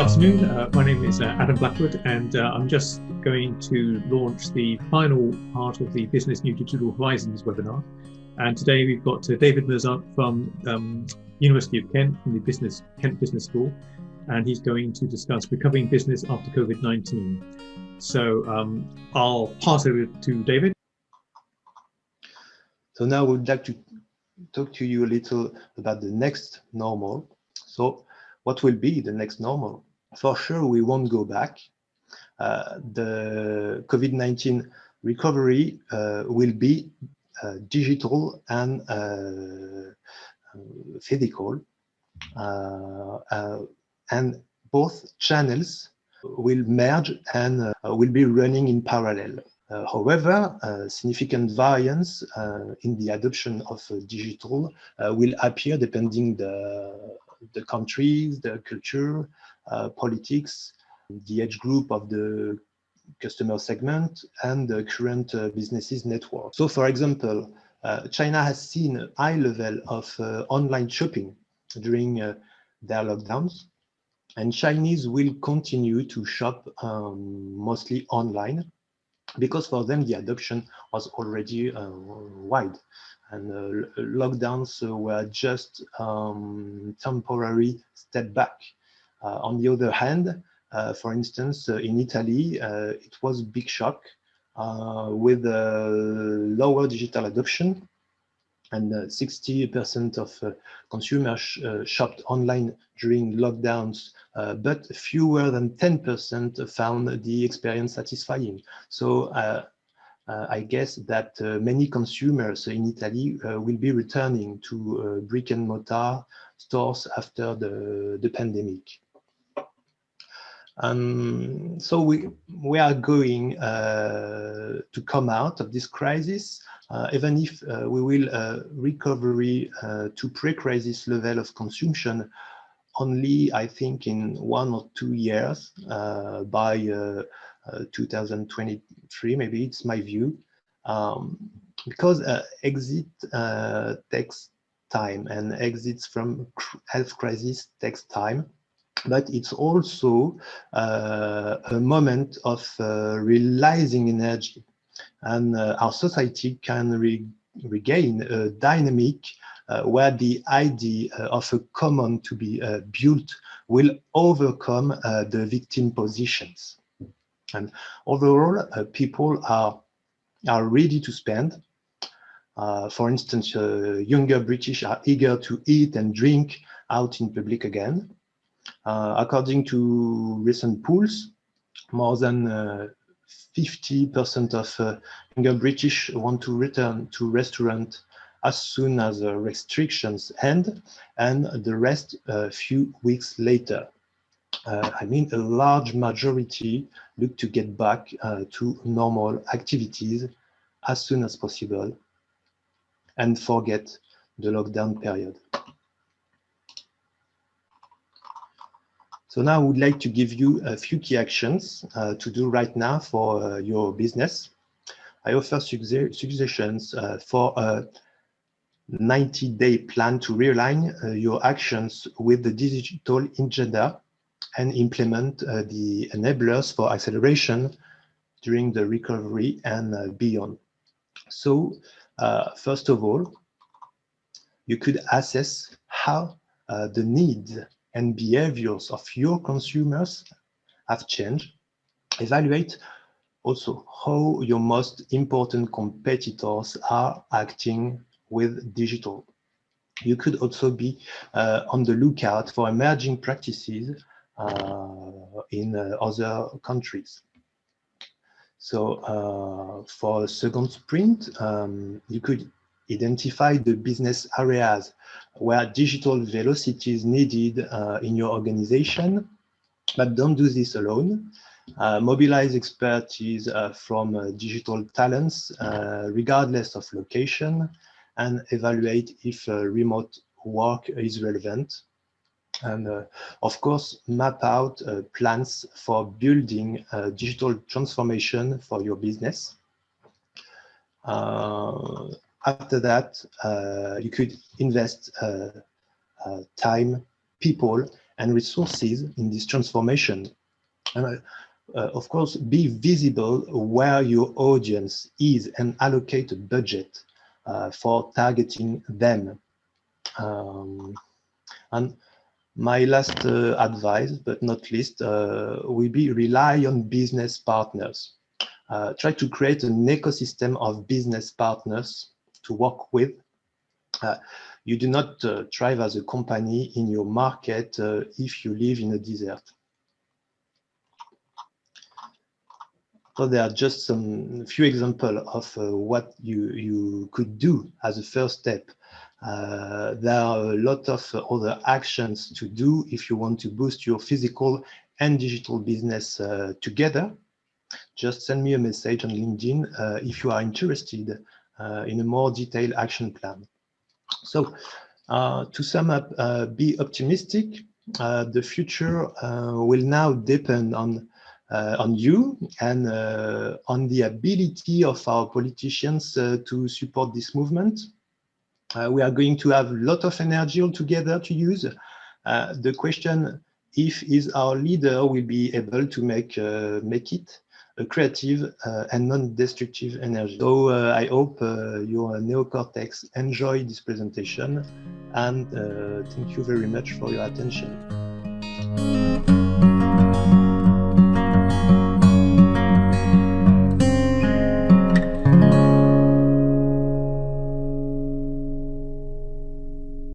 afternoon. My name is Adam Blackwood, and I'm just going to launch the final part of the Business New Digital Horizons webinar. And today we've got David Muzart from University of Kent, from the Kent Business School, and he's going to discuss recovering business after COVID-19. So I'll pass over to David. So now we'd like to talk to you a little about the next normal. So what will be the next normal? For sure, we won't go back. The COVID-19 recovery will be digital and physical, and both channels will merge and will be running in parallel. However, significant variance in the adoption of digital will appear depending the countries, the culture, politics, the age group of the customer segment, and the current businesses network. So, for example, China has seen a high level of online shopping during their lockdowns, and Chinese will continue to shop mostly online, because for them the adoption was already wide, and lockdowns were just temporary step back. On the other hand, for instance, in Italy, it was a big shock with lower digital adoption, and 60% of consumers shopped online during lockdowns, but fewer than 10% found the experience satisfying. So I guess that many consumers in Italy will be returning to brick and mortar stores after the pandemic. So we are going to come out of this crisis, even if we will recovery to pre-crisis level of consumption only, I think, in 1 or 2 years, by 2023, maybe. It's my view, because exit takes time, and exits from health crisis takes time. But it's also a moment of realizing energy, and our society can regain a dynamic where the idea of a common to be built will overcome the victim positions. And overall, people are ready to spend. For instance, younger British are eager to eat and drink out in public again. According to recent polls, more than 50% of younger British want to return to restaurants as soon as restrictions end, and the rest a few weeks later. I mean, a large majority look to get back to normal activities as soon as possible and forget the lockdown period. So now I would like to give you a few key actions to do right now for your business. I offer suggestions for a 90-day plan to realign your actions with the digital agenda and implement the enablers for acceleration during the recovery and beyond. So first of all, you could assess how the needs and behaviors of your consumers have changed. Evaluate also how your most important competitors are acting with digital. You could also be on the lookout for emerging practices in other countries. So for a second sprint, you could identify the business areas where digital velocity is needed in your organization, but don't do this alone. Mobilize expertise from digital talents, regardless of location, and evaluate if remote work is relevant. And of course, map out plans for building digital transformation for your business. After that, you could invest time, people, and resources in this transformation. And of course, be visible where your audience is and allocate a budget for targeting them. And my last advice, but not least, will be rely on business partners. Try to create an ecosystem of business partners to work with. You do not thrive as a company in your market if you live in a desert. So there are just some few examples of what you could do as a first step. There are a lot of other actions to do if you want to boost your physical and digital business together. Just send me a message on LinkedIn if you are interested in a more detailed action plan. So to sum up, be optimistic. The future will now depend on you and on the ability of our politicians to support this movement. We are going to have a lot of energy altogether to use. The question is our leader will be able to make it a creative and non-destructive energy. So I hope your neocortex enjoy this presentation, and thank you very much for your attention.